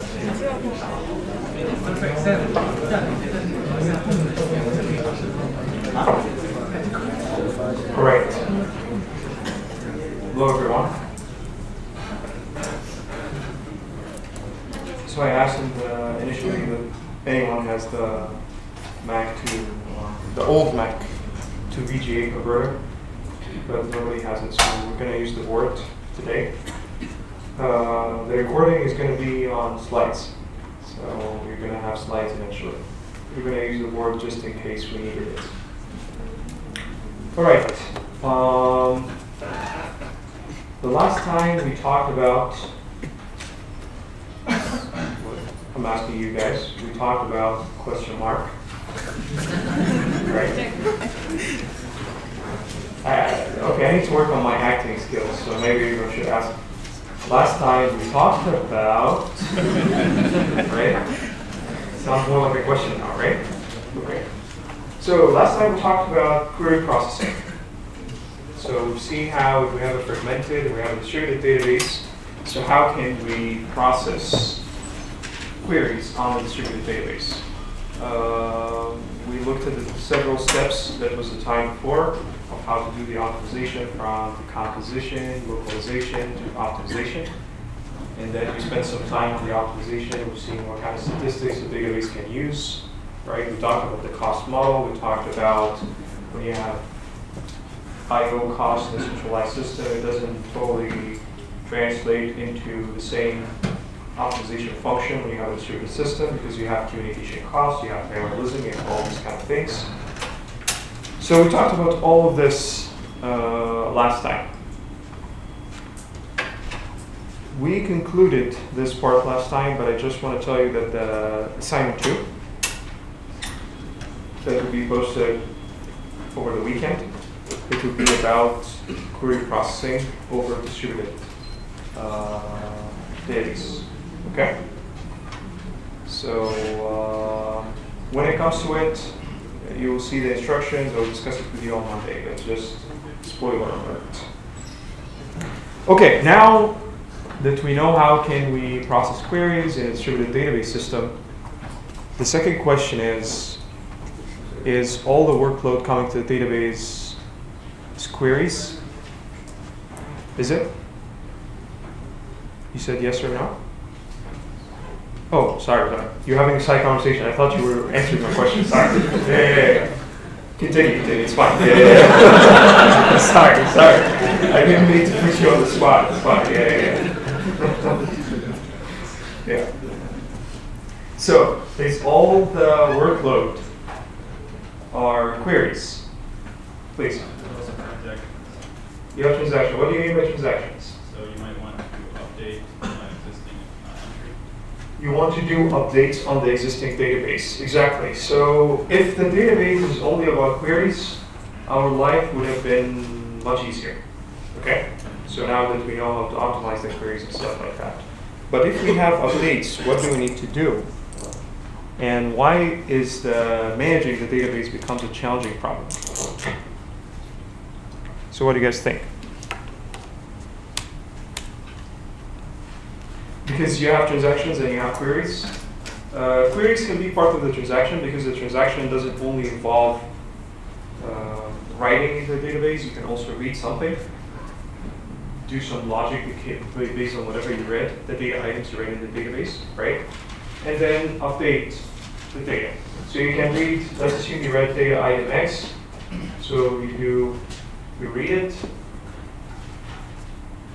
Great. Hello, everyone. So I asked initially that anyone has the Mac to the old Mac to VGA converter, but nobody has it. So we're going to use the Word today. The recording is going to be on slides, so we're going to have slides eventually. We're going to use the Word just in case we needed it. All right. The last time we talked about, I'm asking you guys, we talked about question mark, right? Okay, I need to work on my acting skills, so maybe I should ask. Last time we talked about, right? Sounds more like a question now, right? Okay. So last time we talked about query processing. So we've seen how if we have a fragmented and we have a distributed database, so how can we process queries on the distributed database? We looked at the several steps that was the time before of how to do the optimization from decomposition, localization to optimization. And then we spent some time on the optimization. We've seen what kind of statistics the database can use. Right? We talked about the cost model. We talked about when you have I/O cost in a centralized system, it doesn't totally translate into the same optimization function when you have a distributed system because you have communication costs, you have parallelism, you have all these kind of things. So we talked about all of this last time. We concluded this part last time, but I just want to tell you that the assignment 2 that will be posted over the weekend, it will be about query processing over distributed database. Okay? So when it comes to it, you will see the instructions. I'll discuss it with you on Monday. That's just spoiler alert. Okay, now that we know how can we process queries in a distributed database system, the second question is all the workload coming to the database queries? Is it? You said yes or no? Oh, sorry. You're having a side conversation. I thought you were answering my question. Sorry. Yeah. Continue. It's fine. Yeah. Sorry. I didn't mean to put you on the spot. It's fine. Yeah. So, is all the workload are queries? Please. You have transactions. What do you mean by transactions? So you might want to update an existing entry. You want to do updates on the existing database. Exactly. So if the database is only about queries, our life would have been much easier. Okay? So now that we know how to optimize the queries and stuff like that. But if we have updates, what do we need to do? And why is managing the database becomes a challenging problem? So what do you guys think? Because you have transactions and you have queries. Queries can be part of the transaction because the transaction doesn't only involve writing into the database. You can also read something, do some logic based on whatever you read, the data items you read in the database, right? And then update the data. So you can read, let's assume you read data item X. So you read it,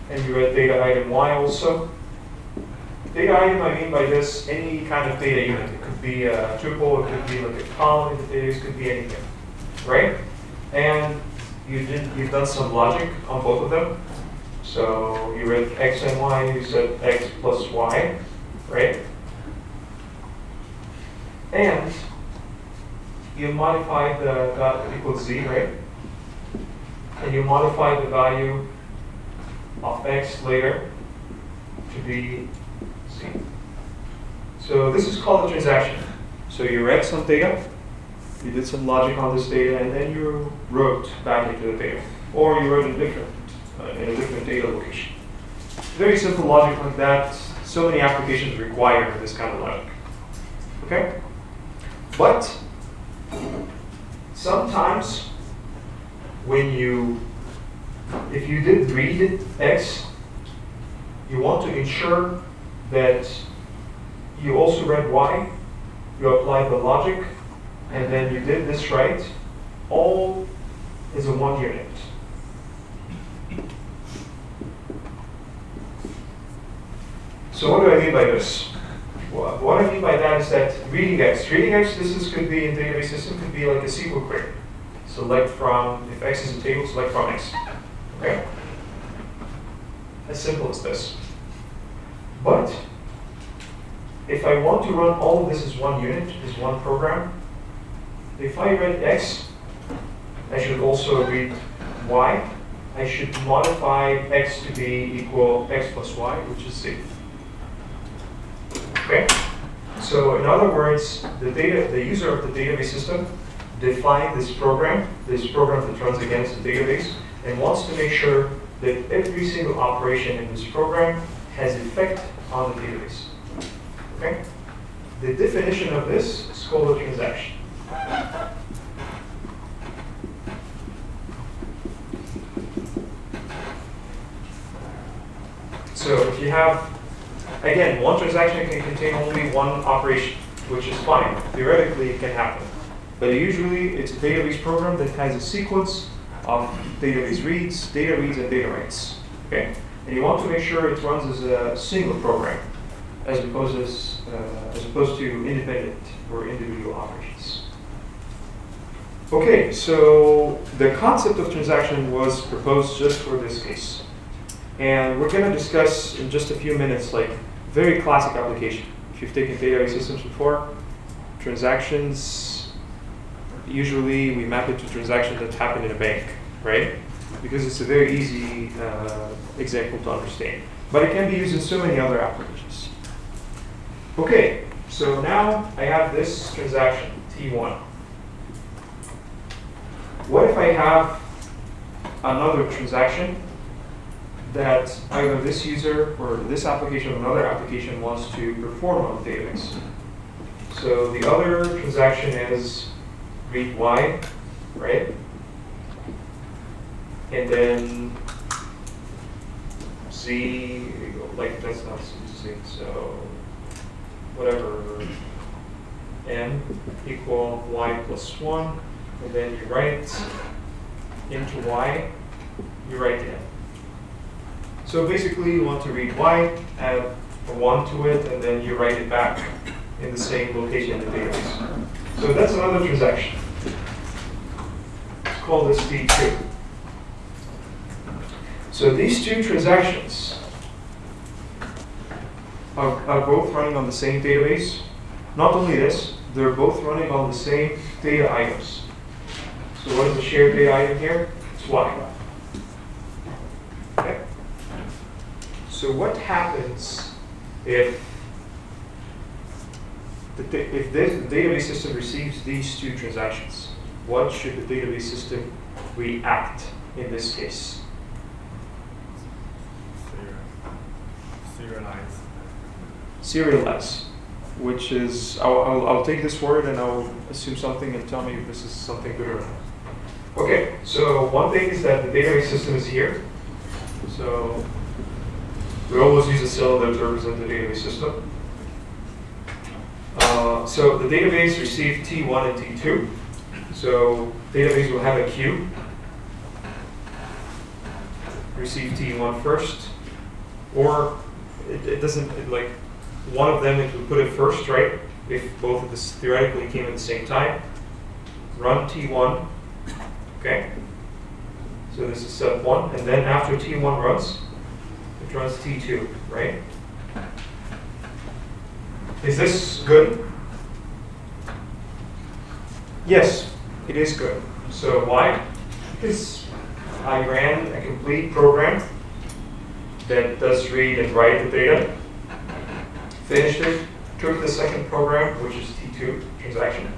and you read data item Y also. Data item, I mean by this, any kind of data unit. It could be a tuple, it could be like a column in the database, it could be anything, right? And you've done some logic on both of them. So you read X and Y, you said X plus Y, right? And you modified the dot equals Z, right? And you modify the value of X later to be Z. So this is called a transaction. So you read some data, you did some logic on this data, and then you wrote back into the data. Or you wrote in a different data location. Very simple logic like that. so many applications require this kind of logic. Okay? But sometimes if you did read X, you want to ensure that you also read Y, you applied the logic, and then you did this right, all is in one unit. So what do I mean by this? Well, what I mean by that is that reading X, could be in database system, could be like a SQL query. Select from, if X is a table, select from X. Okay? As simple as this. But if I want to run all of this as one unit, as one program, if I read X, I should also read Y. I should modify X to be equal X plus Y, which is Z. Okay? So in other words, the user of the database system defined this program that runs against the database, and wants to make sure that every single operation in this program has effect on the database. Okay? The definition of this is called a transaction. So if you have, again, one transaction can contain only one operation, which is fine. Theoretically, it can happen. But usually, it's a database program that has a sequence of database reads, data reads, and data writes. Okay? And you want to make sure it runs as a single program, as opposed to independent or individual operations. Okay, so the concept of transaction was proposed just for this case. And we're going to discuss in just a few minutes, like, very classic application. If you've taken database systems before, transactions, usually we map it to transactions that happen in a bank, right? Because it's a very easy example to understand. But it can be used in so many other applications. Okay, so now I have this transaction, T1. What if I have another transaction that either this user or this application or another application wants to perform on the database? So the other transaction is read Y, right? And then Z, like that's not Z, so whatever, N equal Y plus 1, and then you write into Y, you write N. So basically, you want to read Y, add a 1 to it, and then you write it back in the same location in the database. So that's another transaction. Let's call this T2. So these two transactions are both running on the same database. Not only this, they're both running on the same data items. So what is the shared data item here? It's Y. Okay. So what happens if the database system receives these two transactions? What should the database system react in this case? Serialize, which is, I'll take this word and I'll assume something and tell me if this is something good or not. Okay, so one thing is that the database system is here. So we always use a cylinder to represent the database system. So the database received T1 and T2. So database will have a queue. Receive T1 first, or it doesn't, like, one of them, it would put it first, right? If both of this theoretically came at the same time. Run T1, okay? So this is step 1, and then after T1 runs, it runs T2, right? Is this good? Yes, it is good. So why? Because I ran a complete program that does read and write the data, finished it, took the second program, which is T2 transaction,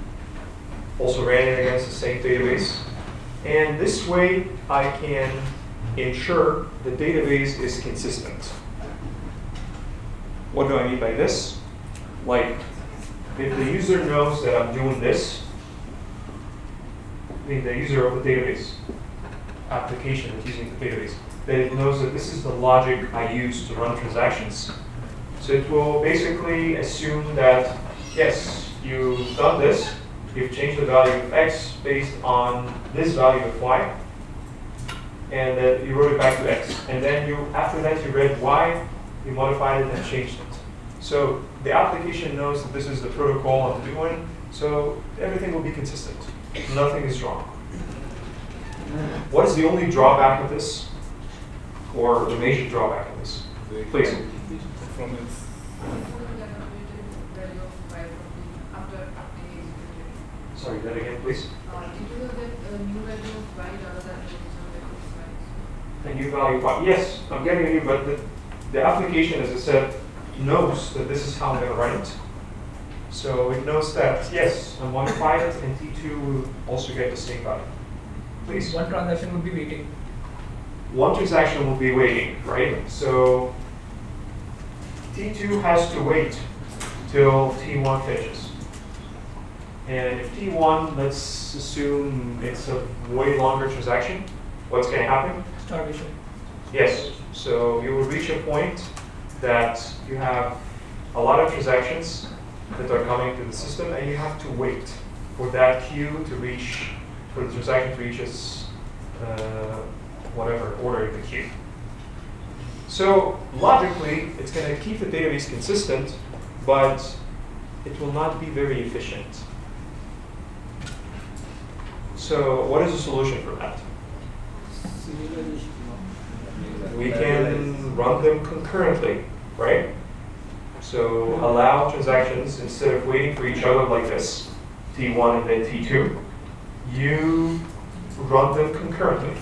also ran it against the same database, and this way I can ensure the database is consistent. What do I mean by this? Like, if the user knows that I'm doing this, I mean the user of the database, application that's using the database, then it knows that this is the logic I use to run transactions. So it will basically assume that, yes, you've done this, you've changed the value of x based on this value of y, and then you wrote it back to x. And then after that you read y, you modified it and changed it. So the application knows that this is the protocol I'm doing, so everything will be consistent. Nothing is wrong. What is the only drawback of this? Or the major drawback of this? Please. From its Sorry, that again, please. A new value. Yes, I'm getting a new, but the application, as I said, knows that this is how I'm going to run it. So it knows that, yes, I'm modifying it, and T2 will also get the same value. Please. one transaction would be waiting. One transaction will be waiting, right? So T2 has to wait till T1 finishes. And if T1, let's assume it's a way longer transaction, what's going to happen? Starvation. Yes. So you will reach a point that you have a lot of transactions that are coming to the system, and you have to wait for that queue to reach, for the transaction to reach its whatever order in the queue. So logically, it's going to keep the database consistent, but it will not be very efficient. So what is the solution for that? We can run them concurrently, right? So allow transactions, instead of waiting for each other like this, T1 and then T2, you run them concurrently.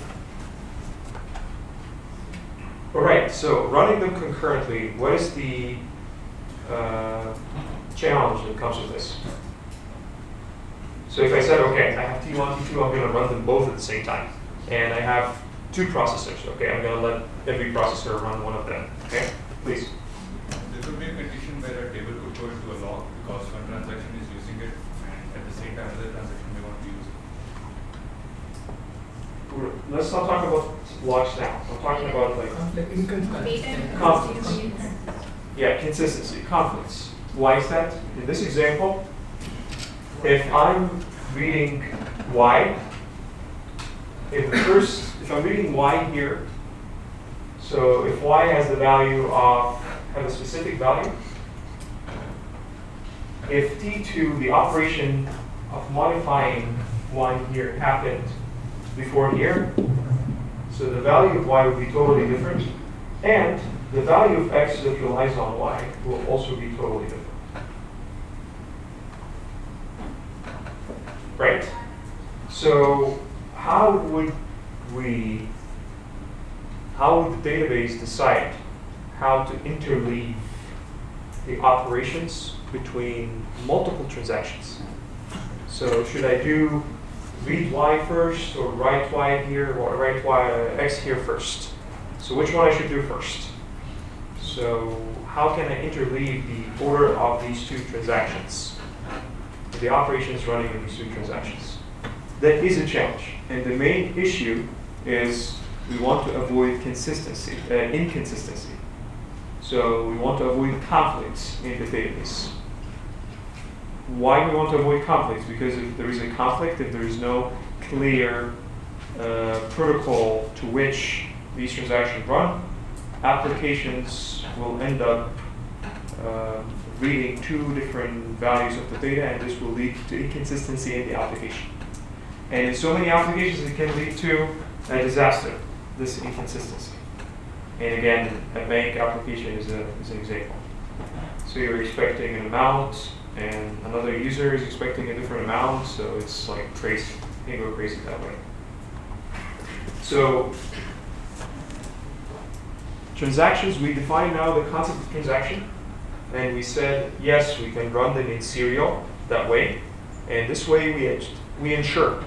All right, so running them concurrently, what is the challenge that comes with this? So if I said, okay, I have T1, T2, I'm going to run them both at the same time. And I have two processors. Okay, I'm going to let every processor run one of them. Okay, please. There could be a condition where a table could go into a log because one transaction is using it, and at the same time other transaction may want to use it. Let's not talk about logs now. I'm talking about like conflicts. Yeah, consistency, conflicts. Why is that? In this example, if I'm reading y, if I'm reading y here, so if y has the value of, have a specific value, if T2, the operation of modifying y here happened before here, so the value of y would be totally different, and the value of x that relies on y will also be totally different. Right? So how would the database decide how to interleave the operations between multiple transactions? So should I do read y first, or write y here, or write x here first? So which one I should do first? So how can I interleave the order of these two transactions? The operations running in these two transactions. That is a challenge. And the main issue is we want to avoid inconsistency. So we want to avoid conflicts in the database. Why do we want to avoid conflicts? Because if there is a conflict, if there is no clear protocol to which these transactions run, applications will end up reading two different values of the data, and this will lead to inconsistency in the application. And in so many applications, it can lead to a disaster, this inconsistency. And again, a bank application is an example. So you're expecting an amount, and another user is expecting a different amount, so it's like crazy. You can go crazy that way. So transactions, we define now the concept of transaction, and we said, yes, we can run them in serial that way, and this way we ensure.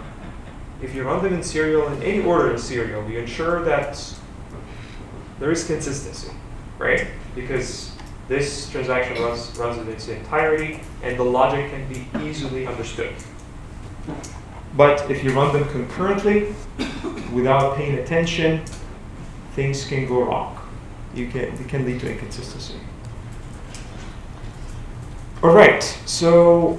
If you run them in serial, in any order in serial, we ensure that there is consistency, right? Because this transaction runs in its entirety, and the logic can be easily understood. But if you run them concurrently, without paying attention, things can go wrong. It can lead to inconsistency. All right, so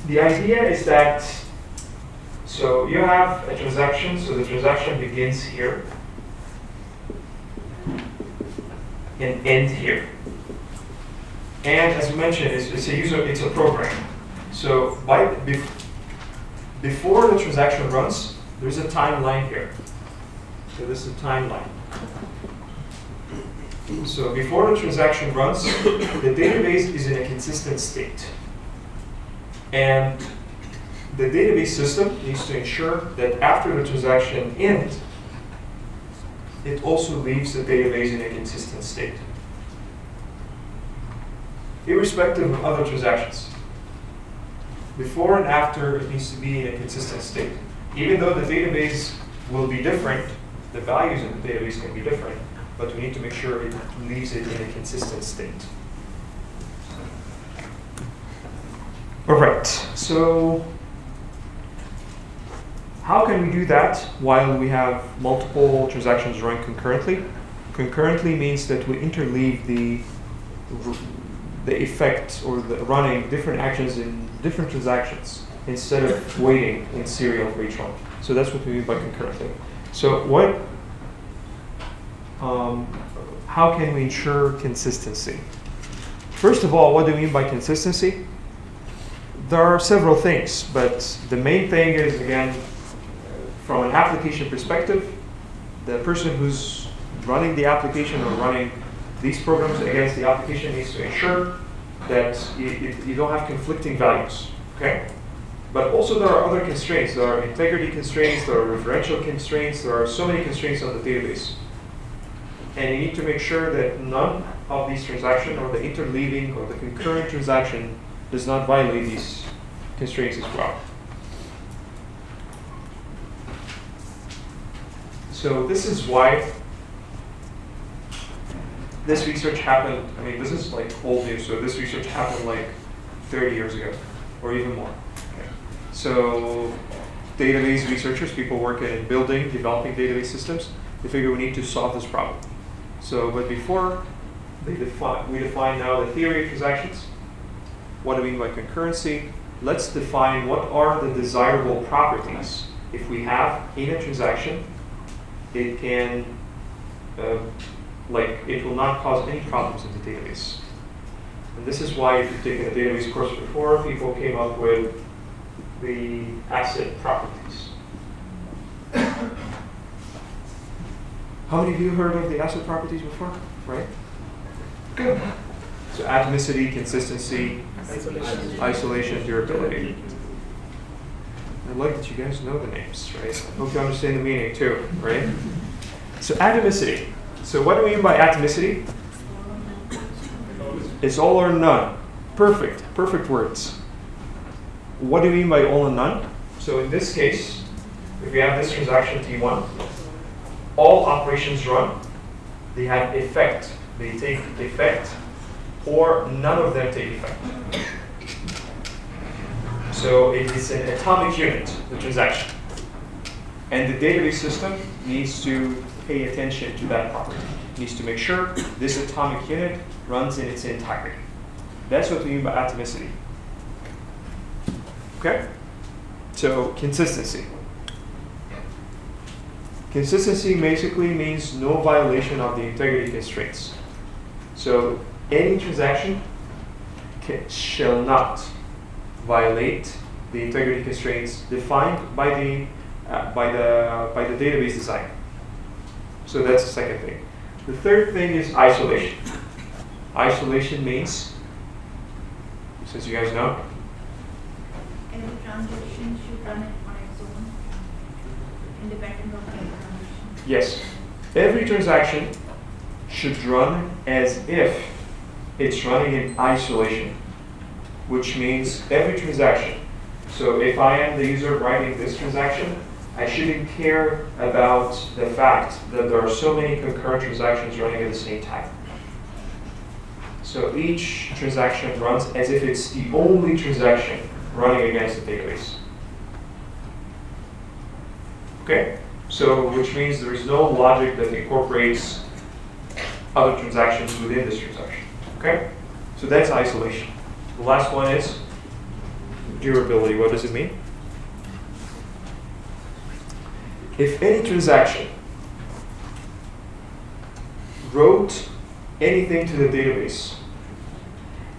the idea is that, so you have a transaction, so the transaction begins here and ends here. And as we mentioned, it's a program. So before the transaction runs, there's a timeline here. So this is a timeline. So before the transaction runs, the database is in a consistent state. And the database system needs to ensure that after the transaction ends, it also leaves the database in a consistent state, irrespective of other transactions. Before and after, it needs to be in a consistent state. Even though the database will be different, the values in the database can be different, but we need to make sure it leaves it in a consistent state. All right, so how can we do that while we have multiple transactions running concurrently? Concurrently means that we interleave the effect or the running different actions in different transactions instead of waiting in serial for each one. So that's what we mean by concurrently. So how can we ensure consistency? First of all, what do we mean by consistency? There are several things, but the main thing is, again, from an application perspective, the person who's running the application or running these programs against the application needs to ensure that you don't have conflicting values, okay? But also there are other constraints. There are integrity constraints, there are referential constraints, there are so many constraints on the database. And you need to make sure that none of these transactions or the interleaving or the concurrent transaction does not violate these constraints as well. So this is why this research happened. I mean, this is like old news, so this research happened like 30 years ago or even more. Okay. So database researchers, people working in developing database systems, they figure we need to solve this problem. So, but before we define now the theory of transactions. What do we mean by concurrency? Let's define what are the desirable properties. If we have in a transaction, it can, it will not cause any problems in the database. And this is why, if you've taken a database course before, people came up with the asset properties. How many of you heard of the asset properties before? Right? Good. So atomicity, consistency, isolation, durability. I like that you guys know the names, right? I hope you understand the meaning too, right? So atomicity. So what do we mean by atomicity? It's all or none. Perfect. Perfect words. What do we mean by all or none? So in this case, if we have this transaction T1, all operations run, they have effect. They take effect, or none of them take effect. So it is an atomic unit, the transaction. And the database system needs to pay attention to that property. It needs to make sure this atomic unit runs in its entirety. That's what we mean by atomicity. Okay? So consistency. Consistency basically means no violation of the integrity constraints. So any transaction shall not violate the integrity constraints defined by the database design. So that's the second thing. The third thing is isolation. Isolation means, since you guys know, every transaction should run it on its own, independent of the transaction. yes, every transaction should run as if it's running in isolation, which means every transaction. So if I am the user writing this transaction, I shouldn't care about the fact that there are so many concurrent transactions running at the same time. So each transaction runs as if it's the only transaction running against the database. Okay? So, which means there is no logic that incorporates other transactions within this transaction. Okay? So that's isolation. The last one is durability. What does it mean? If any transaction wrote anything to the database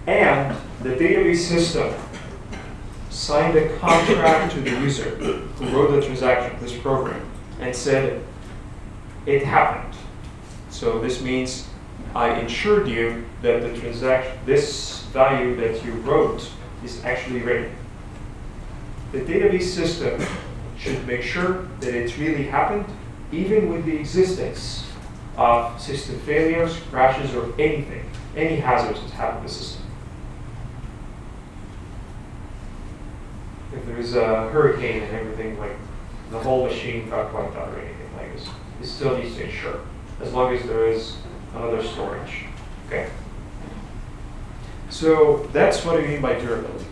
and the database system signed a contract to the user who wrote the transaction, this program, and said it happened. So this means I ensured you that the transaction, this value that you wrote is actually written. The database system should make sure that it really happened, even with the existence of system failures, crashes, or anything, any hazards that happen in the system. If there is a hurricane and everything, like the whole machine got wiped out or anything like this, it still needs to ensure, as long as there is another storage. Okay? So that's what I mean by durability.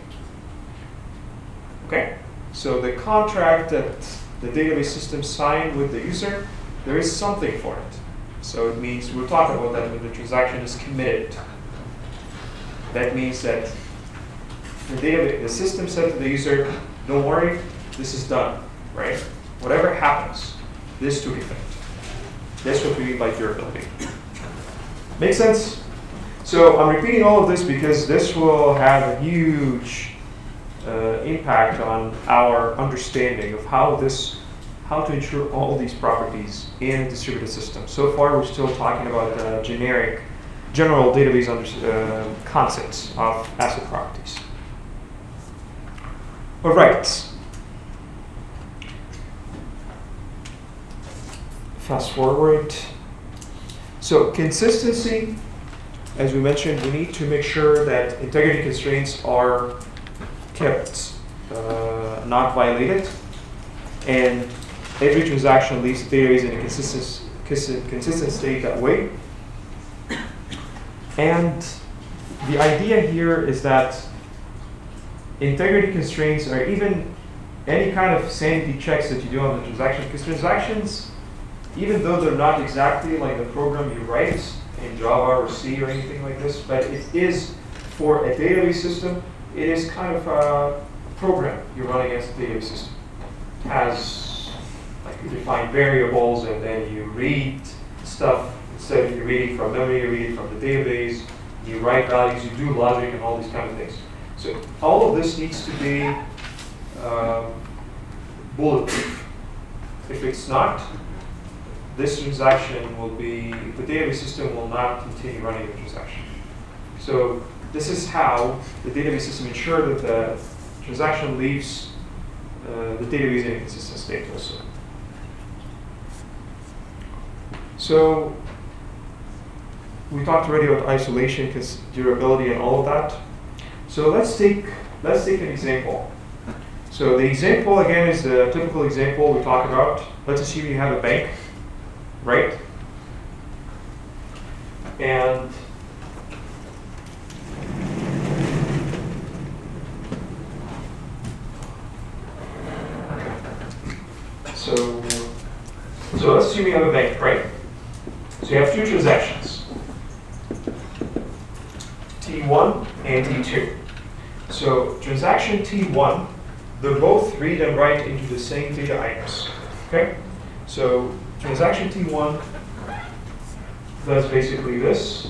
Okay? So the contract that the database system signed with the user, there is something for it. So it means, we'll talk about that when the transaction is committed. That means that the system said to the user, don't worry, this is done, right? Whatever happens, this took effect. That's what we mean by durability. Make sense? So I'm repeating all of this because this will have a huge impact on our understanding of how to ensure all these properties in a distributed system. So far, we're still talking about general database concepts of asset properties. All right. Fast forward. So consistency, as we mentioned, we need to make sure that integrity constraints are kept not violated, and every transaction leaves the database in a consistent state that way. And the idea here is that integrity constraints are even any kind of sanity checks that you do on the transaction, because transactions, even though they're not exactly like the program you write in Java or C or anything like this, but it is for a database system, it is kind of a program you run against the database system. It has, like, you define variables and then you read stuff. Instead of you reading from memory, you read from the database, you write values, you do logic and all these kind of things. So all of this needs to be bulletproof. If it's not, this transaction will be, the database system will not continue running the transaction. So this is how the database system ensures that the transaction leaves the database in a consistent state also. So we talked already about isolation, durability, and all of that. So let's take an example. So the example again is the typical example we talk about. Let's assume you have a bank, right? And so let's assume you have a bank, right? So you have two transactions, T1 and T2. So transaction T1, they're both read and write into the same data items. Okay? So transaction T1 does basically this.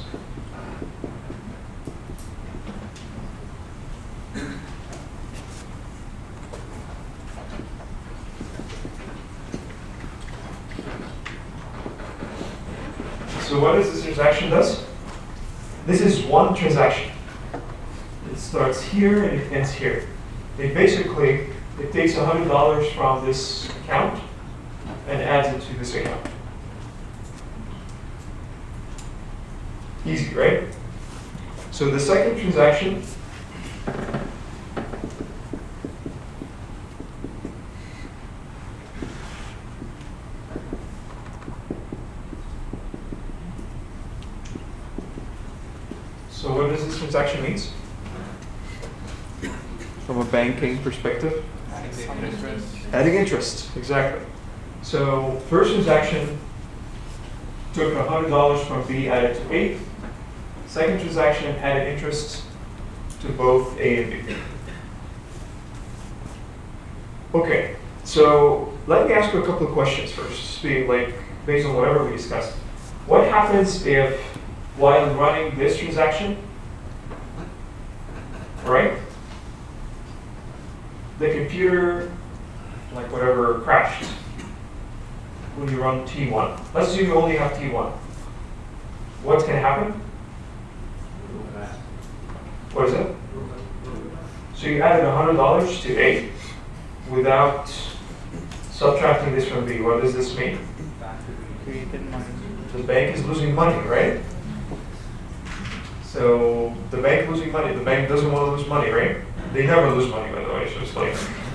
So what does this transaction does? This is one transaction. It starts here and it ends here. It takes $100 from this account and adds it to this account. Easy, right? So the second transaction So what does this transaction mean? From a banking perspective? Adding interest, exactly. So first transaction took $100 from B, added to A. Second transaction added interest to both A and B. Okay, so let me ask you a couple of questions first, based on whatever we discussed. What happens if, while running this transaction, right, the computer, like whatever, crashed when you run T1? Let's assume you only have T1. What's going to happen? What is it? So you added $100 to A without subtracting this from B. What does this mean? The bank is losing money, right? So the bank losing money. The bank doesn't want to lose money, right? They never lose money, by the way. So it's like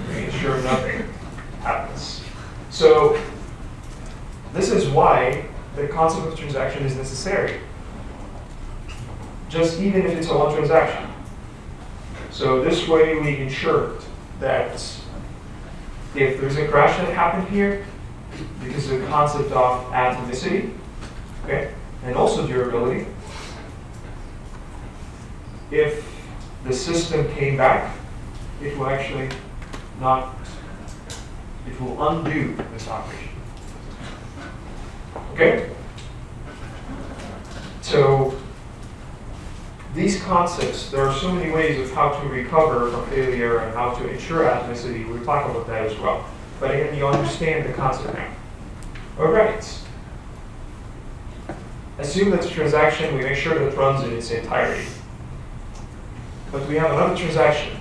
making sure nothing happens. So this is why the concept of transaction is necessary. Just even if it's a one transaction. So this way we ensure that if there's a crash that happened here, because of the concept of atomicity, okay, and also durability, if the system came back, it will actually not, it will undo this operation. Okay? So these concepts, there are so many ways of how to recover from failure and how to ensure atomicity. We'll talk about that as well. But again, you understand the concept now. All right. Assume that the transaction, we make sure that it runs in its entirety. But we have another transaction.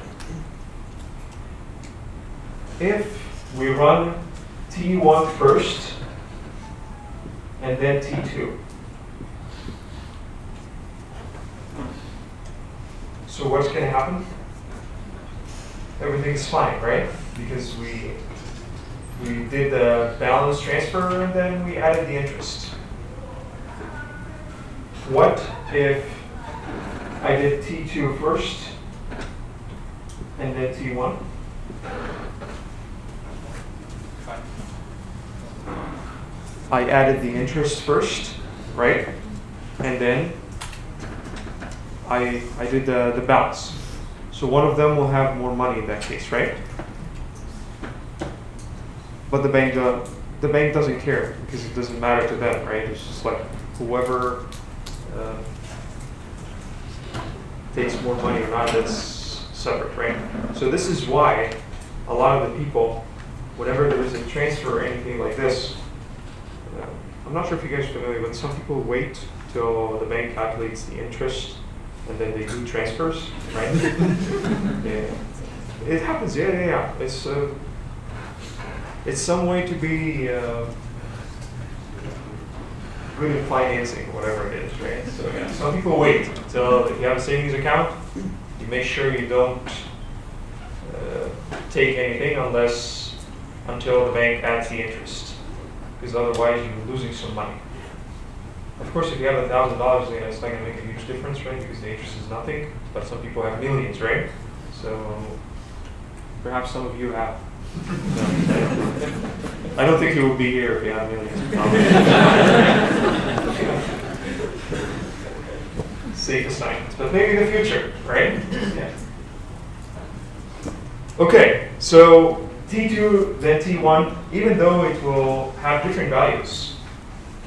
If we run T1 first and then T2. So what's going to happen? Everything's fine, right? Because we did the balance transfer and then we added the interest. What if I did T2 first and then T1? I added the interest first, right? And then I did the balance. So one of them will have more money in that case, right? But the bank doesn't care because it doesn't matter to them, right? It's just like whoever takes more money or not, that's separate, right? So this is why a lot of the people, whenever there is a transfer or anything like this, I'm not sure if you guys are familiar, but some people wait till the bank calculates the interest and then they do transfers, right? Yeah. It happens, yeah. It's some way to be good in financing, whatever it is, right? So yeah, some people wait until if you have a savings account, you make sure you don't take anything until the bank adds the interest, because otherwise you're losing some money. Of course, if you have $1,000, it's not going to make a huge difference, right? Because the interest is nothing. But some people have millions, right? So perhaps some of you have. I don't think you will be here if you have millions. Safe assignments, but maybe in the future, right? Yeah. Okay, so T2 then T1, even though it will have different values,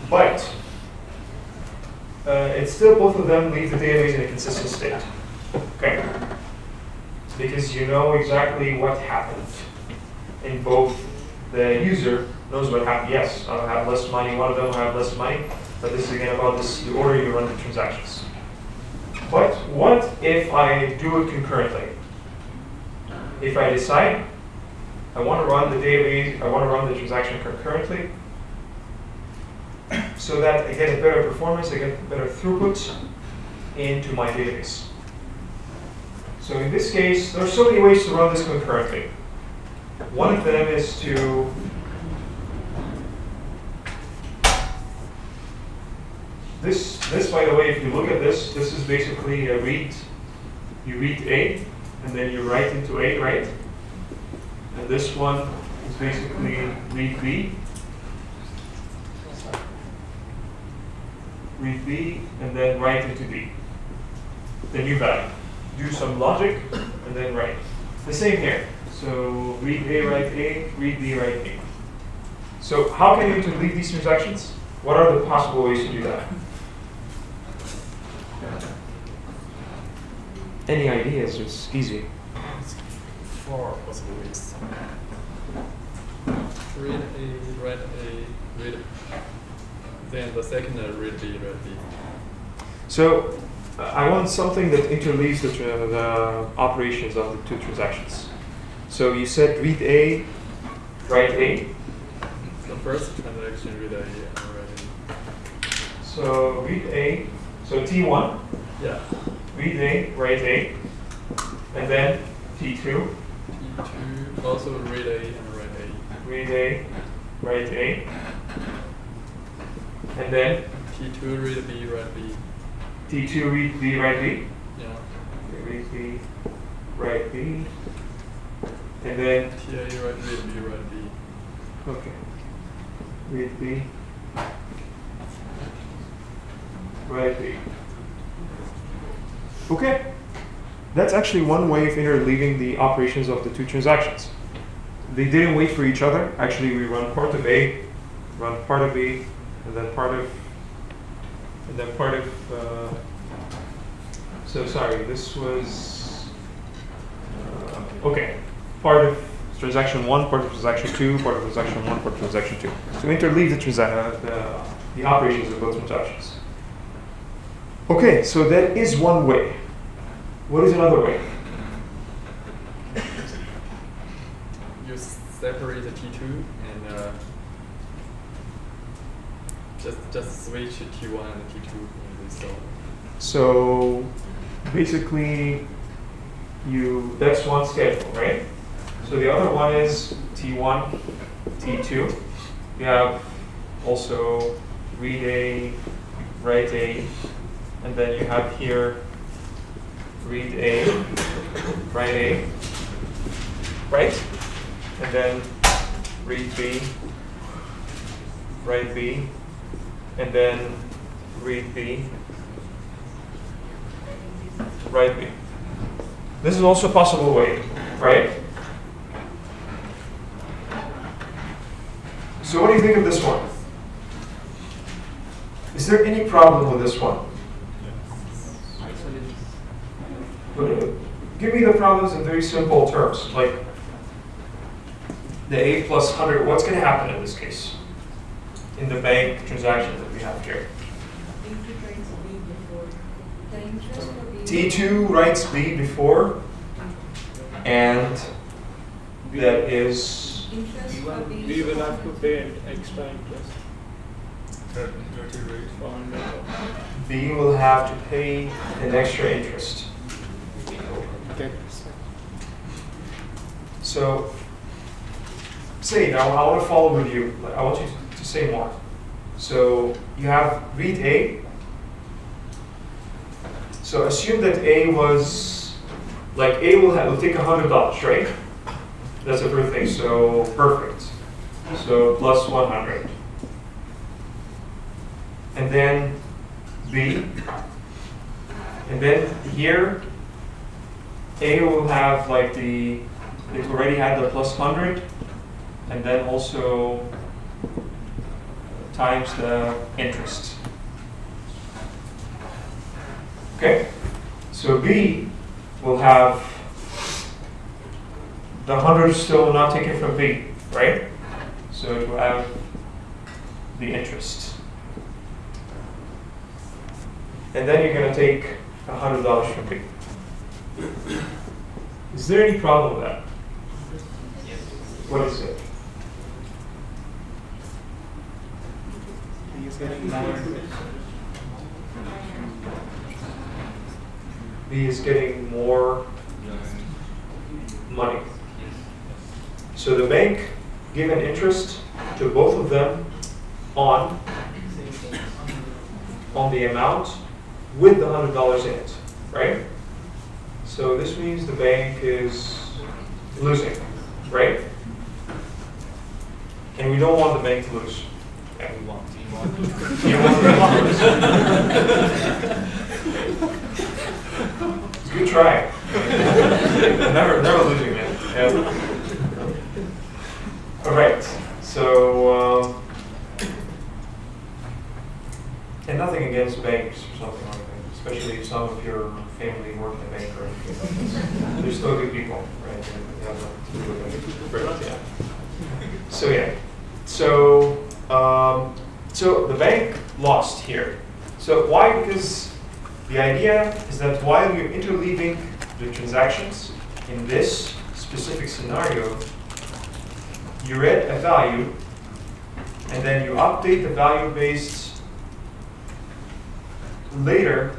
but it's still both of them leave the database in a consistent state. Okay, because you know exactly what happened. In both, the user knows what happened. Yes, I'll have less money. One of them will have less money. But this is again about the order you run the transactions. But what if I do it concurrently? If I decide I want to run the database, I want to run the transaction concurrently, so that I get a better performance, I get better throughput into my database. So in this case, there are so many ways to run this concurrently. One of them is to this, by the way, if you look at this is basically a read. You read A, and then you write into A, right? And this one is basically read B. Read B, and then write into D. Then you back. Do some logic, and then write. The same here. So read A, write A, read B, write A. So how can you interleave these transactions? What are the possible ways to do that? Any ideas? It's easy. 4 possible ways. Read A, write A, read. Then the second read B, write B. So I want something that interleaves the operations of the two transactions. So you said read A, write A. The first transaction read A and write A. So read A, so T1, Yeah. read A, write A, and then T2, T2 also read A and write A. read A, write A, and then T2 read B, write B. T2, read B, write B, Yeah. read B, write B, and then, TA read B, write B. okay, read B, write B. Okay, that's actually one way of interleaving the operations of the two transactions. They didn't wait for each other. Actually, we run part of A, run part of B, and then part of, so sorry, this was, okay, part of transaction 1, part of transaction 2, part of transaction 1, part of transaction 2. So interleave the operations of both transactions. Okay, so that is one way. What is another way? You separate the T2 and just switch T1 and T2 in this zone. So basically, that's one schedule, right? So the other one is T1, T2. You have also read A, write A, and then you have here read A, write A, right? And then read B, write B, and then read B, write B. This is also a possible way, right? So what do you think of this one? Is there any problem with this one? Give me the problems in very simple terms, like the A plus 100, what's going to happen in this case? In the bank transaction that we have here. T2 writes B before, and that is... We will have to pay extra interest. B will have to pay an extra interest. So, say now, I want to follow with you. I want you to say more. So you have read A. So assume that A was, like A will take $100, right? That's the first thing. So perfect. So plus 100. And then B. And then here, A will have like it already had the plus 100, and then also times the interest. Okay? So B will have the 100 still not taken from B, right? So it will have the interest. And then you're going to take $100 from B. Is there any problem with that? What is it? He is getting more. B is getting more money. So the bank gave an interest to both of them on on the amount with the $100 in it, right? So this means the bank is losing, right? And we don't want the bank to lose. And we want You want the bank to lose. Good try. never losing, man. Yeah. All right. So, and nothing against banks or something like that, especially if some of your family work in a bank or anything. They're still good people, right? They have nothing to do with it. Yeah. So yeah. So the bank lost here. So why? Because the idea is that while you're interleaving the transactions in this specific scenario, you read a value and then you update the value based later.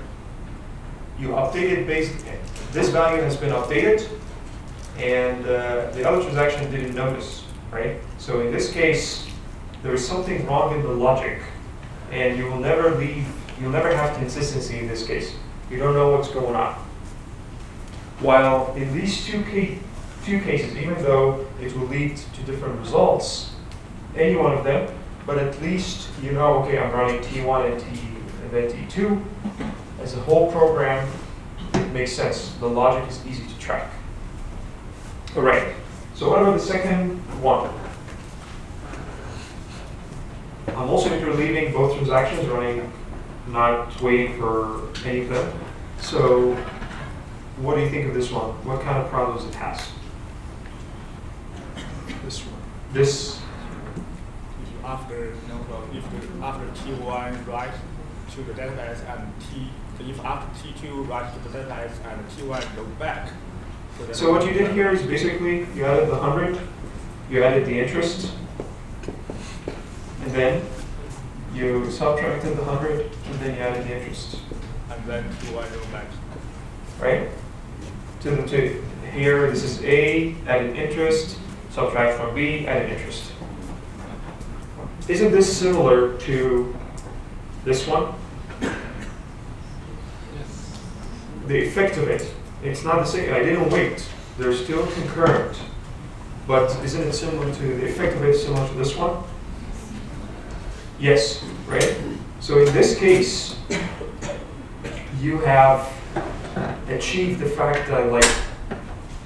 You update it based, this value has been updated and the other transaction didn't notice, right? So in this case, there is something wrong in the logic and you'll never have consistency in this case. You don't know what's going on. While in these two cases, even though it will lead to different results, any one of them, but at least you know, okay, I'm running T1 and then T2. As a whole program, it makes sense. The logic is easy to track. All right, so what about the second one? I'm also interleaving both transactions, running, not waiting for any of them. So what do you think of this one? What kind of problems it has? This one. This. After T1 write to the database and if after T2 write to the database and T1 go back. So what you did here is basically you added the 100, you added the interest, and then you subtracted the 100, and then you added the interest. And then T1 go back. Right? To here, this is A, added interest, subtract from B, added interest. Isn't this similar to this one? Yes. The effect of it, it's not the same. I didn't wait. They're still concurrent. But isn't it similar to the effect of it similar to this one? Yes, right? So in this case, you have achieved the fact that, like,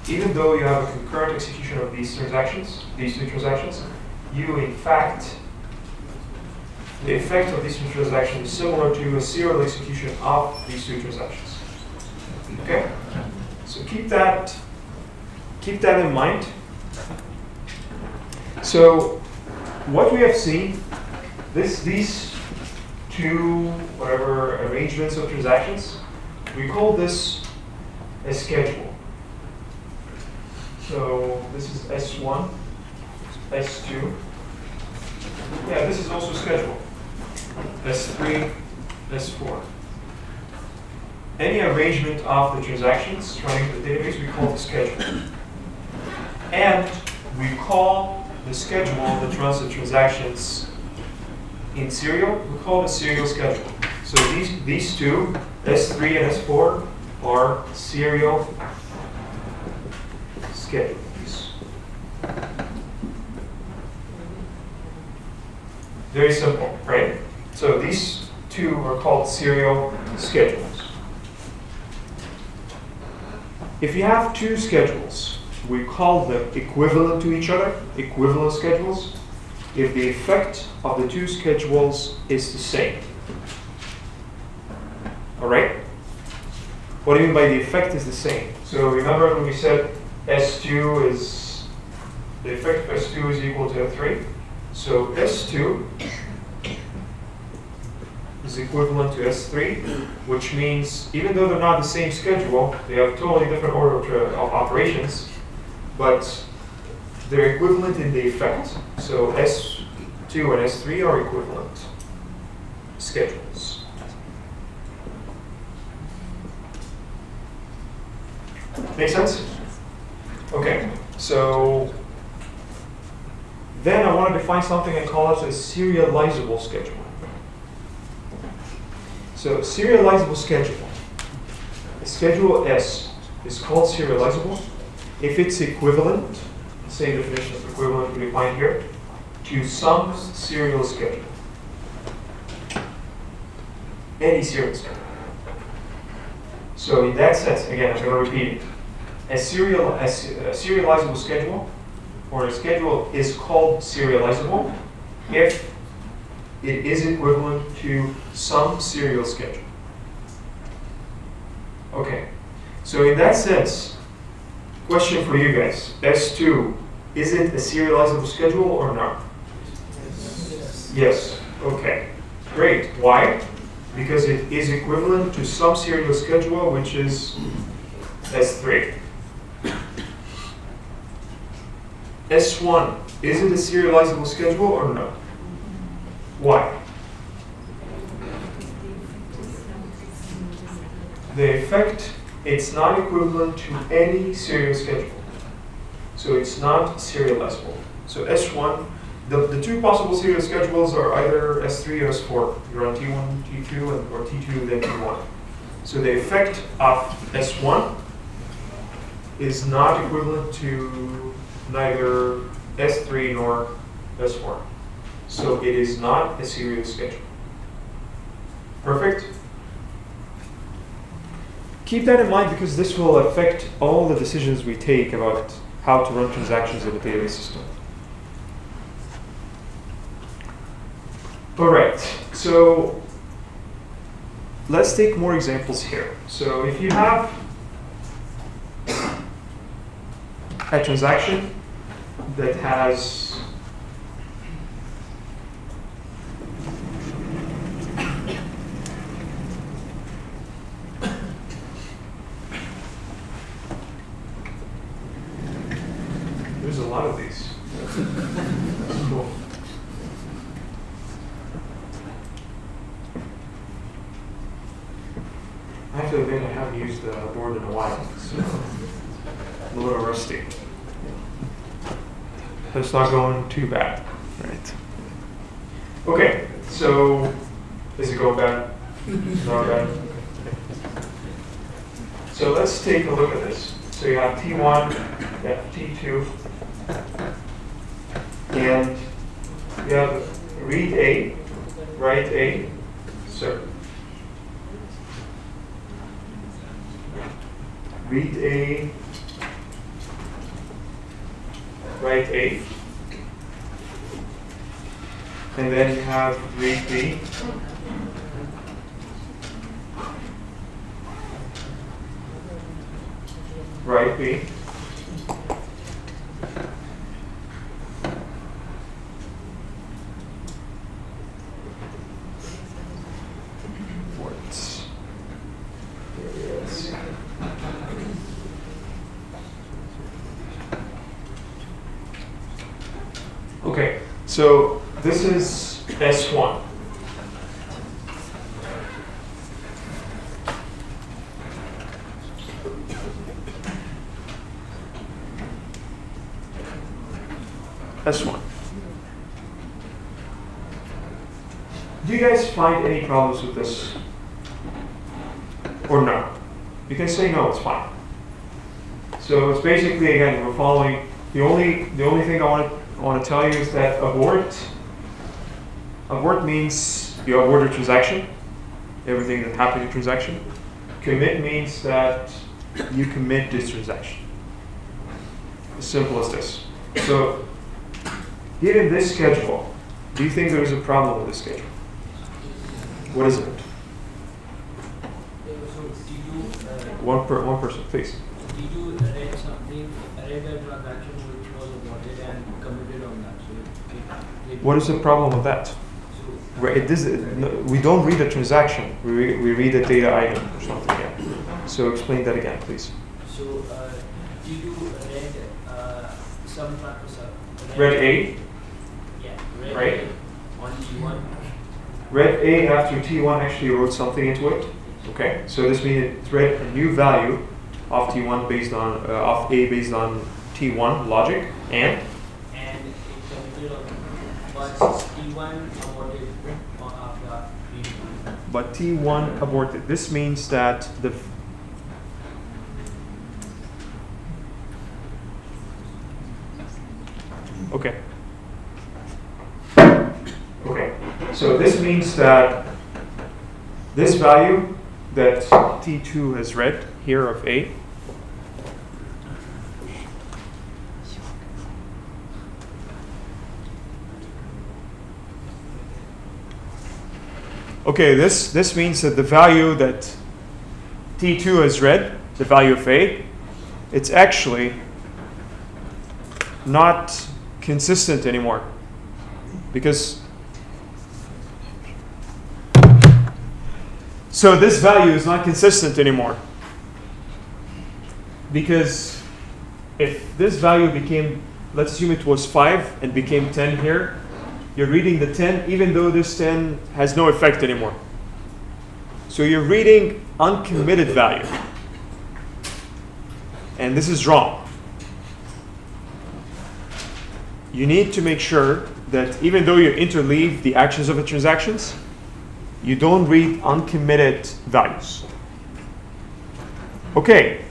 even though you have a concurrent execution of these transactions, these two transactions, you in fact, the effect of these two transactions is similar to a serial execution of these two transactions. Okay? So keep that in mind. So what we have seen, these two whatever arrangements of transactions, we call this a schedule. So this is S1, S2. Yeah, this is also schedule. S3, S4. Any arrangement of the transactions running the database we call the schedule. And we call the schedule that runs the transactions in serial, we call it a serial schedule. So these two, S3 and S4, are serial schedules. Very simple, right? So these two are called serial schedules. If you have two schedules, we call them equivalent to each other, equivalent schedules, if the effect of the two schedules is the same. All right? What do you mean by the effect is the same? So remember when we said S2 is, the effect of S2 is equal to F3. So S2 is equivalent to S3, which means even though they're not the same schedule, they have totally different order of operations, but they're equivalent in the effect. So S2 and S3 are equivalent schedules. Make sense? Okay, so then I want to define something and call it a serializable schedule. So serializable schedule. A schedule S is called serializable if it's equivalent, same definition of equivalent we find here, to some serial schedule. Any serial schedule. So in that sense, again, I'm going to repeat it. A serializable schedule, or a schedule, is called serializable if it is equivalent to some serial schedule. Okay, so in that sense, question for you guys, S2, is it a serializable schedule or not? Yes. Okay, great. Why? Because it is equivalent to some serial schedule, which is S3. S1, is it a serializable schedule or no? Why? The effect, it's not equivalent to any serial schedule. So it's not serializable. So S1, the two possible serial schedules are either S3 or S4. You're on T1, T2, or T2, then T1. So the effect of S1 is not equivalent to neither S3 nor S4. So it is not a serial schedule. Perfect? Keep that in mind because this will affect all the decisions we take about how to run transactions in a database system. All right, so let's take more examples here. So if you have a transaction that has there's a lot of these. That's cool. I have to admit I haven't used the board in a while, so I'm a little rusty. But it's not going too bad, right? Okay, so is it going bad? Not bad. So let's take a look at this. So you have T1, you have T2, and you have read A, write A, sir. Read A, write A, and then you have read B, write B, words. There it is. Okay, so this is S1. S1. Do you guys find any problems with this? Or no? You can say no, it's fine. So it's basically, again, we're following, the only thing I want to tell you is that abort means you abort a transaction, everything that happened in the transaction. Commit means that you commit this transaction. As simple as this. So, given this schedule, do you think there is a problem with this schedule? What is it? One person, please. Did you read something, read a transaction which was aborted and committed on that? So What is the problem with that? We don't read a transaction. We read a data item or something. Yeah. So explain that again, please. So did you read some Read A. Yeah. Read Right. A on T1. Read A after T1 actually wrote something into it. Okay. So this means it read a new value of T1 based on of A based on T1 logic and It committed on but T1 aborted after reading. but T1 aborted. This means that okay. Okay, so this means that this value that T2 has read here of A okay, this means that the value that T2 has read, the value of A, it's actually not consistent anymore. Because so this value is not consistent anymore. Because if this value became, let's assume it was 5 and became 10 here, you're reading the 10 even though this 10 has no effect anymore. So you're reading uncommitted value. And this is wrong. You need to make sure that even though you interleave the actions of the transactions, you don't read uncommitted values. Okay.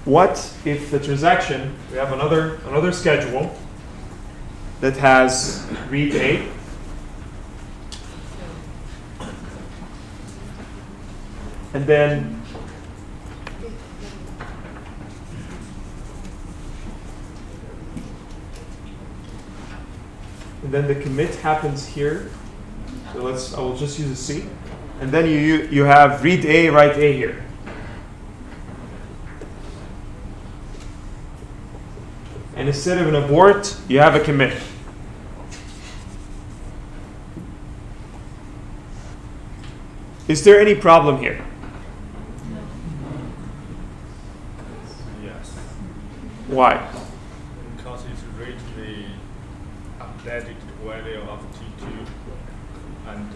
What if the transaction, we have another schedule that has read A, and then the commit happens here. So I will just use a C. And then you have read A, write A here. And instead of an abort, you have a commit. Is there any problem here? Yes. Why? Because it's read the updated value of T2 and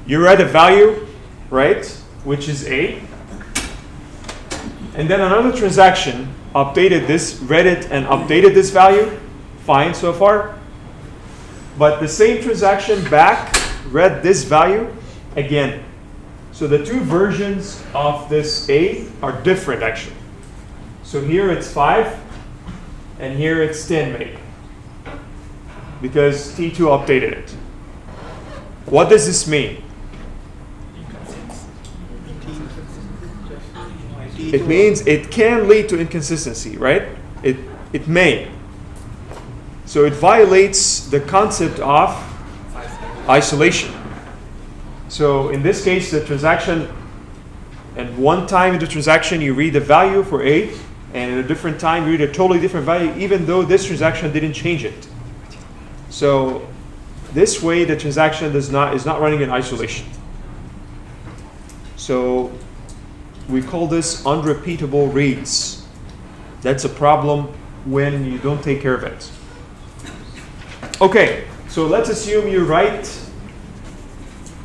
You read a value, right, which is A. And then another transaction updated this, read it and updated this value. Fine so far. But the same transaction back read this value again. So the two versions of this A are different actually. So here it's 5 and here it's 10 maybe. Because T2 updated it. What does this mean? It means it can lead to inconsistency, right? It may. So it violates the concept of isolation. So in this case, the transaction, and one time in the transaction you read the value for A, and at a different time you read a totally different value, even though this transaction didn't change it. So this way the transaction is not running in isolation. So we call this unrepeatable reads. That's a problem when you don't take care of it. Okay, so let's assume you write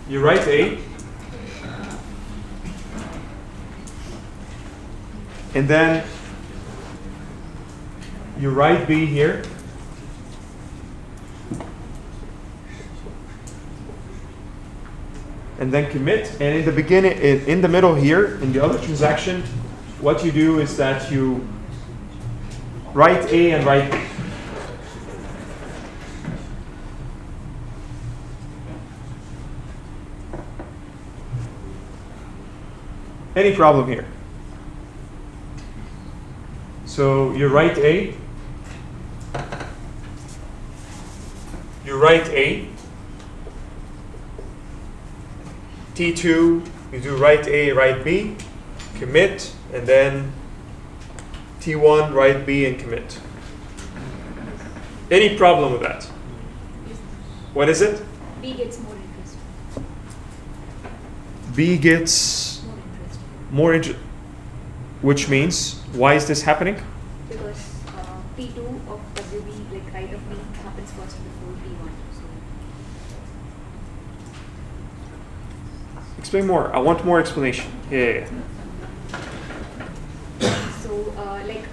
A, and then you write B here, and then commit. And in the beginning, in the middle here, in the other transaction, what you do is that you write A and write B. Any problem here? So you write A, T2, you do write A, write B, commit, and then T1, write B, and commit. Any problem with that? What is it? B gets more interest. B gets more interest. Which means, why is this happening? Because P2 of WB, like right of B, happens first before P1. Explain more. I want more explanation. Yeah. So like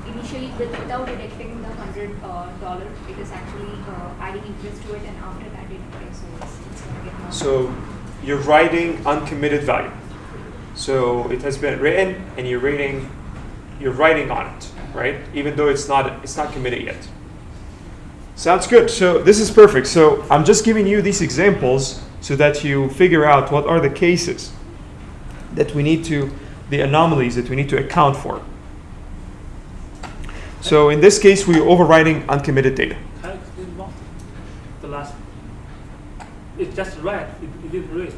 initially actually, without deducting the $100, it is actually adding interest to it, and after that it pays. So it's going to get more. So you're writing uncommitted value. So it has been written, and you're writing on it, right? Even though it's not committed yet. Sounds good. So this is perfect. So I'm just giving you these examples so that you figure out what are the cases that we need to, the anomalies that we need to account for. So in this case, we're overriding uncommitted data. Can I explain more? The last. It's just right. It didn't read.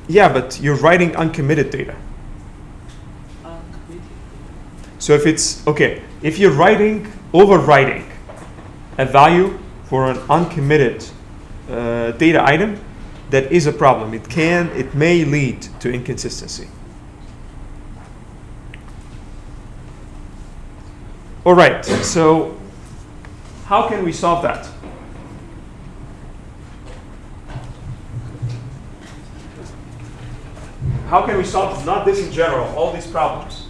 Yeah, but you're writing uncommitted data. Uncommitted. So if it's, okay, if you're overriding a value for an uncommitted data item, that is a problem. It may lead to inconsistency. All right, so how can we solve that? How can we solve, not this in general, all these problems?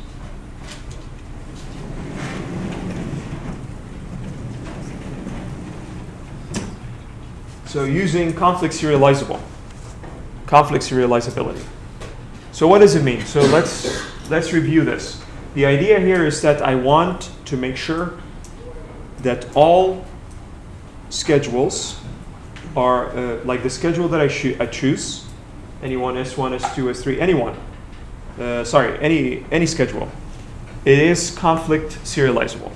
So using conflict serializability. So what does it mean? So let's review this. The idea here is that I want to make sure that all schedules are like the schedule that I choose, anyone, S1, S2, S3, anyone. Any schedule. It is conflict serializable.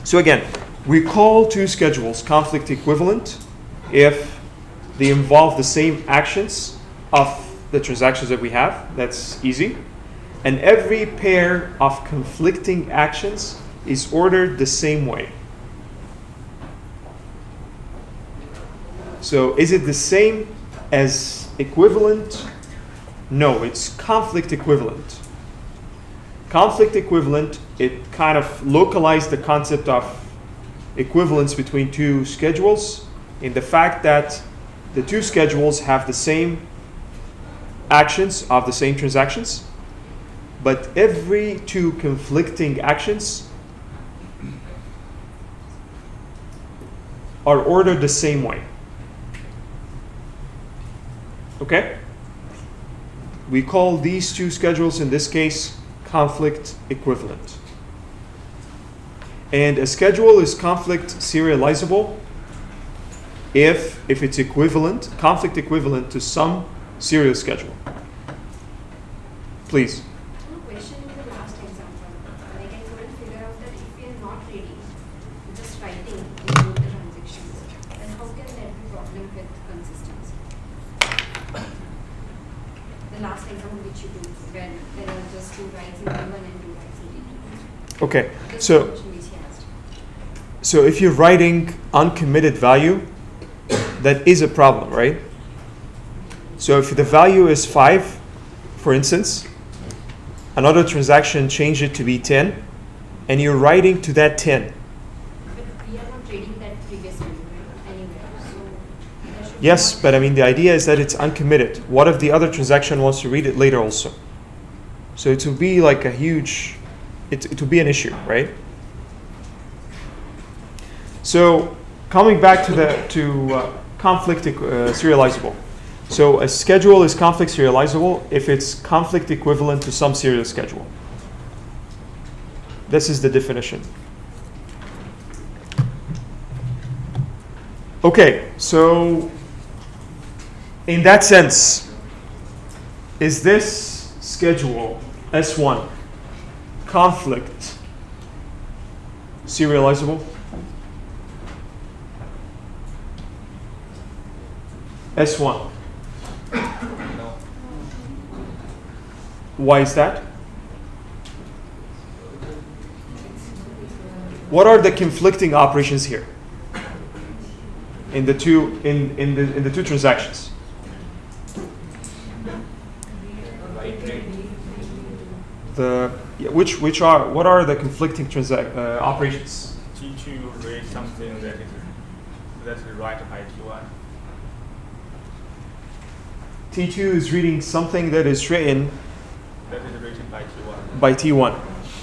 So again, we call two schedules conflict equivalent if they involve the same actions of the transactions that we have. That's easy. And every pair of conflicting actions is ordered the same way. So is it the same as equivalent? No, it's conflict equivalent. Conflict equivalent, it kind of localized the concept of equivalence between two schedules in the fact that the two schedules have the same actions of the same transactions, but every two conflicting actions are ordered the same way. Okay? We call these two schedules, in this case, conflict equivalent. And a schedule is conflict serializable if it's equivalent, conflict equivalent to some serial schedule. Please. Question in the last example. Like I couldn't figure out that if we are not reading, just writing in both the transactions, then how can there be problem with consistency? The last example which you do, where there are just two writes in D1 and two writes in D2. Okay, This so question which he asked. so if you're writing uncommitted value, that is a problem, right? So if the value is 5, for instance, another transaction changed it to be 10, and you're writing to that 10. But we are not reading that previous value, right? Anywhere. So there should be Yes, not- but I mean the idea is that it's uncommitted. What if the other transaction wants to read it later also? So it will be like a huge, it will be an issue, right? So coming back to conflict serializable. So a schedule is conflict serializable if it's conflict equivalent to some serial schedule. This is the definition. Okay, so in that sense, is this schedule S1 conflict serializable? S1. No. Why is that? What are the conflicting operations here in the two in the two transactions? What are the conflicting operations? T2 read something that's right by T1. T2 is reading something that is written That is written by T1. by T1.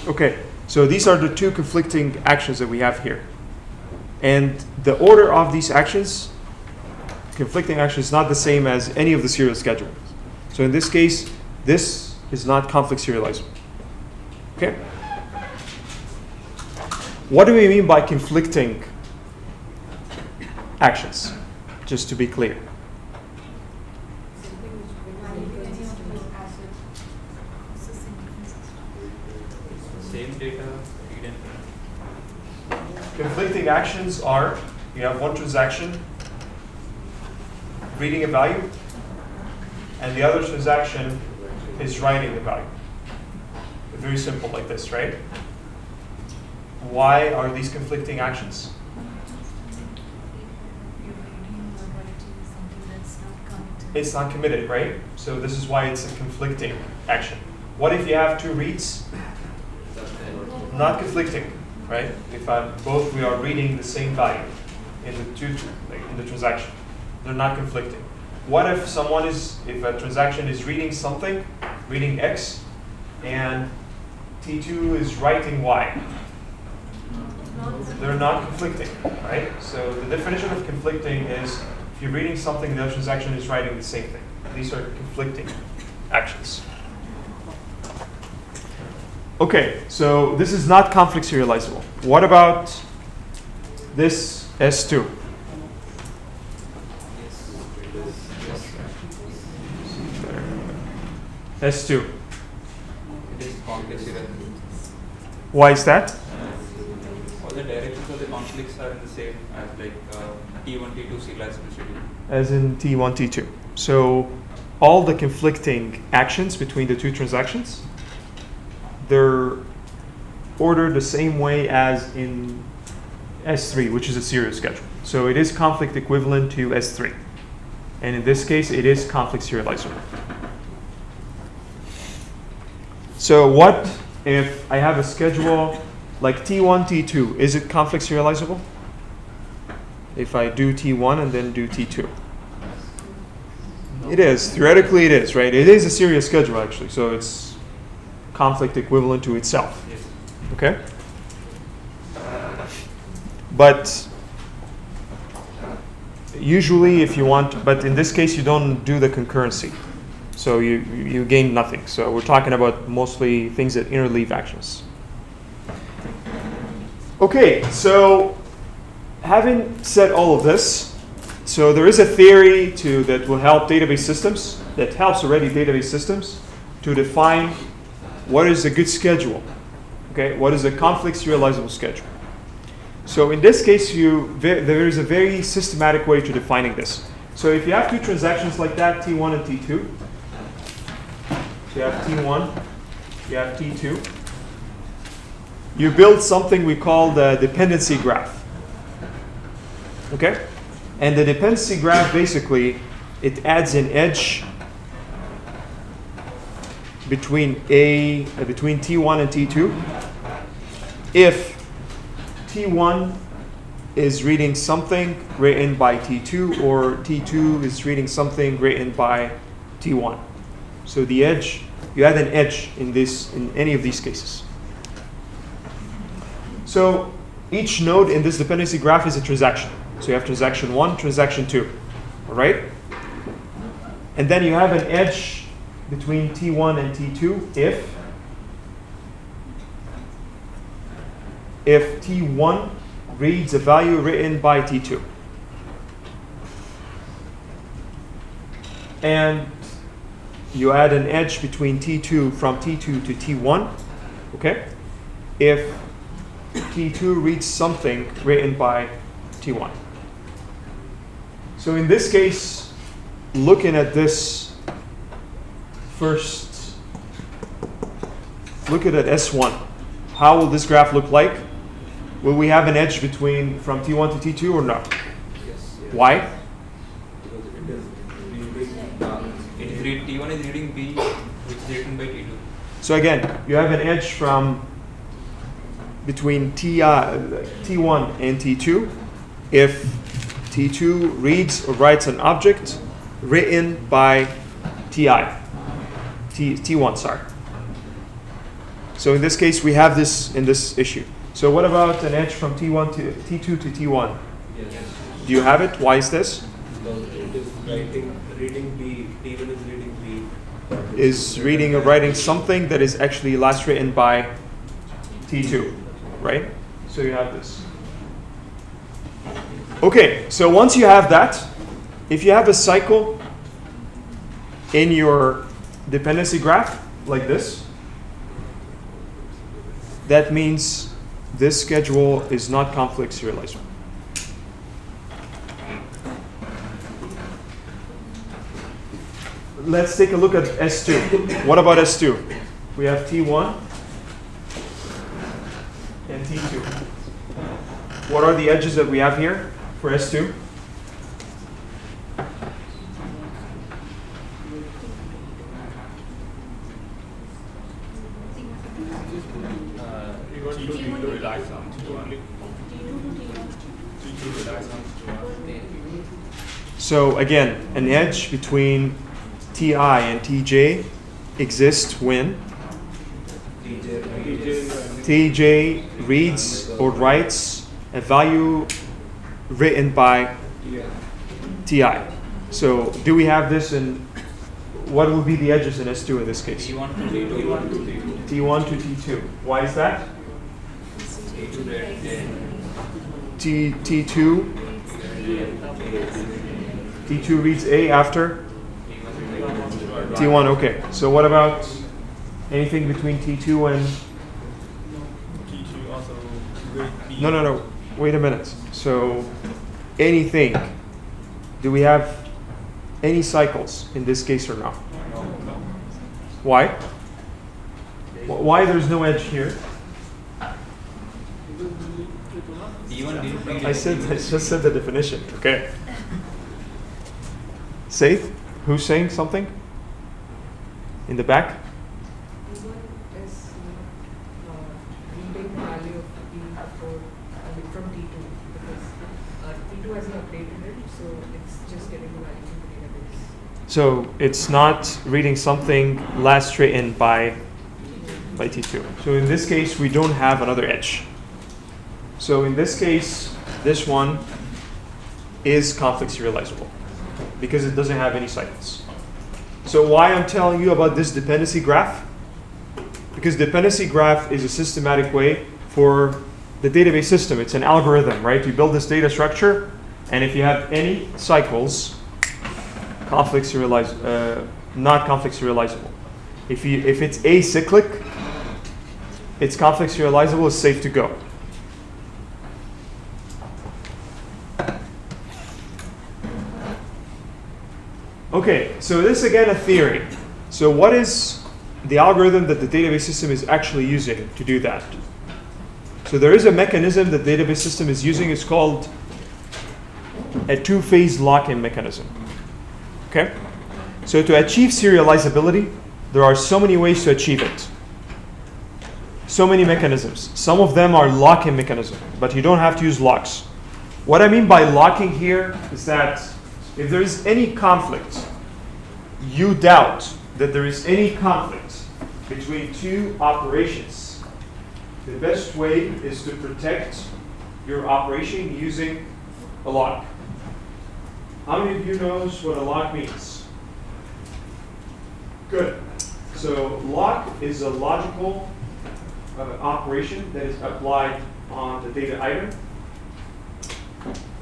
Okay, so these are the two conflicting actions that we have here. And the order of these actions, conflicting actions, is not the same as any of the serial schedulers. So in this case, this is not conflict serializable. Okay? What do we mean by conflicting actions? Just to be clear. Same data, read and Conflicting actions are, you have one transaction reading a value, and the other transaction is writing the value. Very simple like this, right? Why are these conflicting actions? It's not committed, right? So this is why it's a conflicting action. What if you have two reads? Not conflicting, right? If both we are reading the same value in the in the transaction, they're not conflicting. What if if a transaction is reading something, reading X, and T2 is writing Y? They're not conflicting, right? So the definition of conflicting is if you're reading something, the other transaction is writing the same thing. These are conflicting actions. Okay, so this is not conflict serializable. What about this S2? S2. it is conflict serializable. Why is that? All the directions of the conflicts are in the same as like T1, T2 serializable schedule. As in T1, T2. So all the conflicting actions between the two transactions, they're ordered the same way as in S3, which is a serial schedule. So it is conflict equivalent to S3. And in this case, it is conflict serializable. So what if I have a schedule like T1, T2? Is it conflict serializable? If I do T1 and then do T2. It is. Theoretically, it is, right? It is a serial schedule, actually. So it's conflict equivalent to itself. Yes. Okay? But usually if you want, but in this case you don't do the concurrency. So you gain nothing. So we're talking about mostly things that interleave actions. Okay, so having said all of this, so there is a theory that will help database systems, that helps already database systems to define what is a good schedule. Okay, what is a conflict serializable schedule? So in this case, there is a very systematic way to defining this. So if you have two transactions like that, T1 and T2, so you have T1, you have T2, you build something we call the dependency graph. Okay? And the dependency graph, basically, it adds an edge between T1 and T2 if T1 is reading something written by T2 or T2 is reading something written by T1. So the edge, you add an edge in any of these cases. So each node in this dependency graph is a transaction. So you have transaction 1, transaction 2, all right? And then you have an edge between T1 and T2 if T1 reads a value written by T2. And you add an edge between T2 from T2 to T1, okay? If T2 reads something written by T1. So in this case, looking at this first, look at S1. How will this graph look like? Will we have an edge from T1 to T2 or no? Yes. Why? T1 is reading B, which is written by T2. So again, you have an edge between T1 and T2 if T2 reads or writes an object written by T1, sorry. So in this case, we have this in this issue. So what about an edge from T1 to T2 to T1? Yes. Do you have it? Why is this? Because it is reading B, T1 is reading B. Is reading or writing something that is actually last written by T2, right? So you have this. Okay, so once you have that, if you have a cycle in your dependency graph like this, that means this schedule is not conflict serializable. Let's take a look at S2. What about S2? We have T1 and T2. What are the edges that we have here for S2? T2 relies on T1. T2 relies on T1. So again, an edge between Ti and Tj exists when Tj reads or writes a value written by Ti. So do we have this in, what will be the edges in S2 in this case? T1 to T2. T1 to T2. Why is that? T2 T2 reads A after T1. Okay. So what about anything between T2 and T2 also read B. no. Wait a minute. So anything. Do we have any cycles in this case or not? Why? Why there's no edge here? I just said the definition. Okay. Saith, who's saying something? In the back? T1 is reading the value of B before, from T2 because T2 hasn't updated it, so it's just getting the value from the database. So it's not reading something last written by T2. So in this case, we don't have another edge. So in this case, this one is conflict serializable because it doesn't have any cycles. So why I'm telling you about this dependency graph? Because dependency graph is a systematic way for the database system. It's an algorithm, right? You build this data structure, and if you have any cycles, not conflict serializable. If it's acyclic, it's conflict serializable, it's safe to go. Okay, so this is again a theory. So what is the algorithm that the database system is actually using to do that? So there is a mechanism that the database system is using. It's called a two-phase lock-in mechanism. Okay? So to achieve serializability, there are so many ways to achieve it. So many mechanisms. Some of them are lock-in mechanisms, but you don't have to use locks. What I mean by locking here is that if there is any conflict, you doubt that there is any conflict between two operations, the best way is to protect your operation using a lock. How many of you knows what a lock means? Good. So lock is a logical operation that is applied on the data item.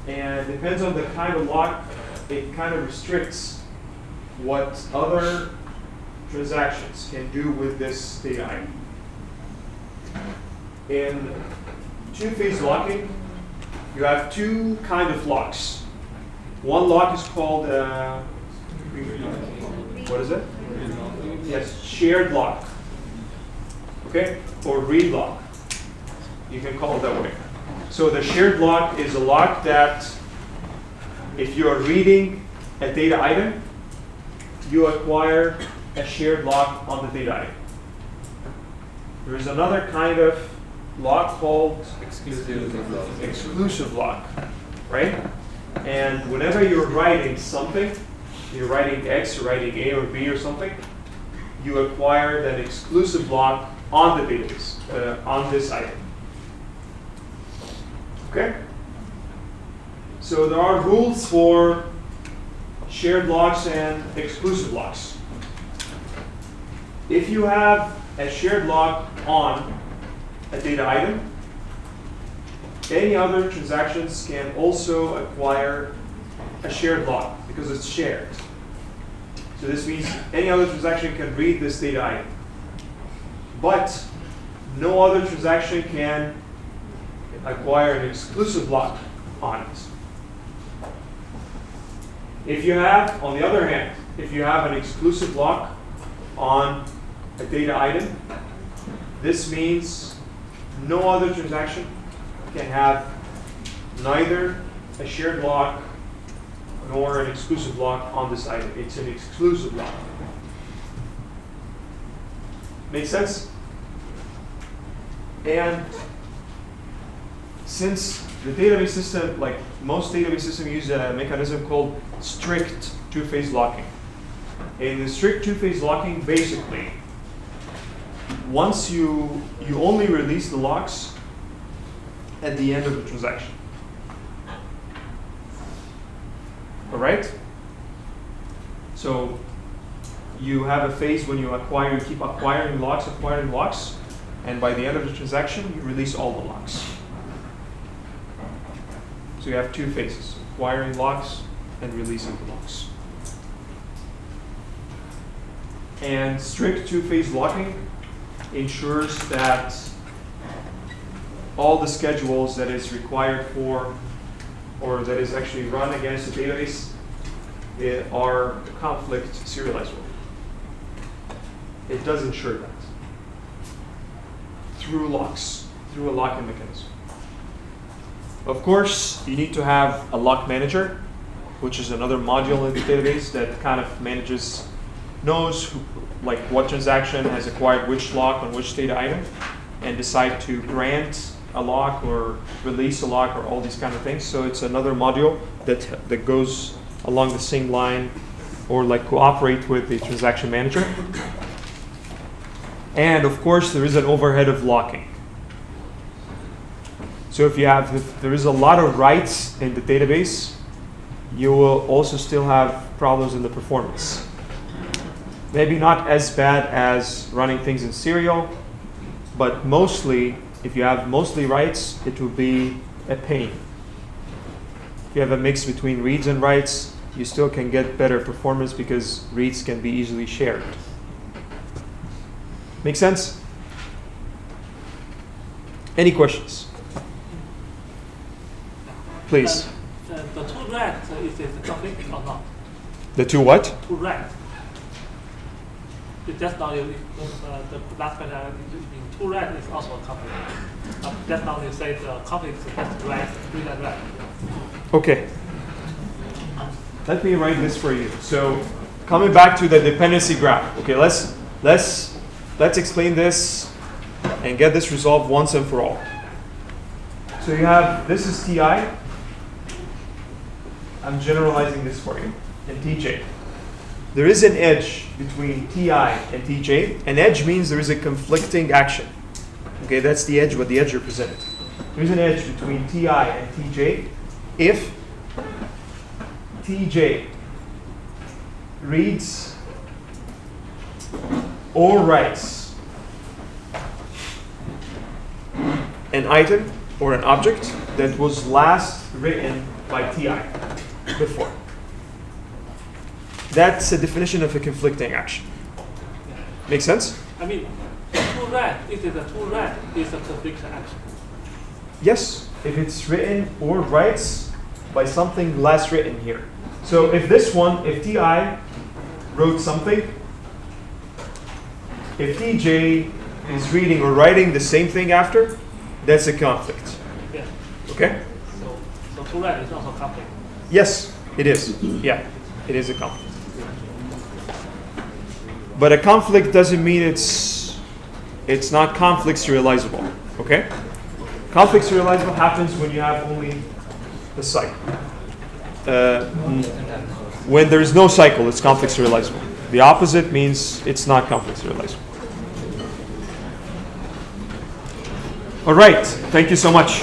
And depends on the kind of lock, it kind of restricts what other transactions can do with this data item. In two-phase locking, you have two kind of locks. One lock is called, what is it? Yes, shared lock. Okay, or read lock. You can call it that way. So the shared lock is a lock that if you are reading a data item, you acquire a shared lock on the data item. There is another kind of lock called exclusive lock, right? And whenever you're writing something, you're writing X, you're writing A or B or something, you acquire that exclusive lock on the database, on this item. Okay? So there are rules for shared locks and exclusive locks. If you have a shared lock on a data item, any other transactions can also acquire a shared lock because it's shared. So this means any other transaction can read this data item. But no other transaction can acquire an exclusive lock on it. If you have, on the other hand, if you have an exclusive lock on a data item, this means no other transaction can have neither a shared lock nor an exclusive lock on this item. It's an exclusive lock. Make sense? And since the database system, like most database systems, use a mechanism called strict two-phase locking. In the strict two-phase locking, basically, once you only release the locks at the end of the transaction. All right? So you have a phase when you keep acquiring locks, and by the end of the transaction, you release all the locks. So you have two phases, acquiring locks and releasing the locks. And strict two-phase locking ensures that all the schedules that is required for, or that is actually run against the database, are conflict serializable. It does ensure that through locks, through a locking mechanism. Of course, you need to have a lock manager, which is another module in the database that kind of knows like what transaction has acquired which lock on which data item, and decide to grant a lock or release a lock or all these kind of things. So it's another module that goes along the same line, or like cooperate with the transaction manager. And of course, there is an overhead of locking. So if there is a lot of writes in the database, you will also still have problems in the performance. Maybe not as bad as running things in serial, but mostly, if you have mostly writes, it will be a pain. If you have a mix between reads and writes, you still can get better performance because reads can be easily shared. Make sense? Any questions? Please. The two red is it conflict or not? The two what? Two red. It just now the last paragraph in two red is also a conflict. Just now you say the conflict is just red, green and red. Okay. Let me write this for you. So coming back to the dependency graph. Okay, let's explain this and get this resolved once and for all. So you have, this is Ti. I'm generalizing this for you, and Tj. There is an edge between Ti and Tj. An edge means there is a conflicting action. Okay, that's the edge, what the edge represented. There is an edge between Ti and Tj if Tj reads or writes an item or an object that was last written by Ti before. That's a definition of a conflicting action. Make sense? I mean, the two red, if it's a two red, is a confliction action. Yes, if it's written or writes by something last written here. So if this one, if Ti wrote something, if Tj is reading or writing the same thing after, that's a conflict. Yeah. Okay? So two red is also conflict. Yes, it is. Yeah, it is a conflict. But a conflict doesn't mean it's not conflict serializable. Okay? Conflict serializable happens when you have only the cycle. When there is no cycle, it's conflict serializable. The opposite means it's not conflict serializable. All right, thank you so much.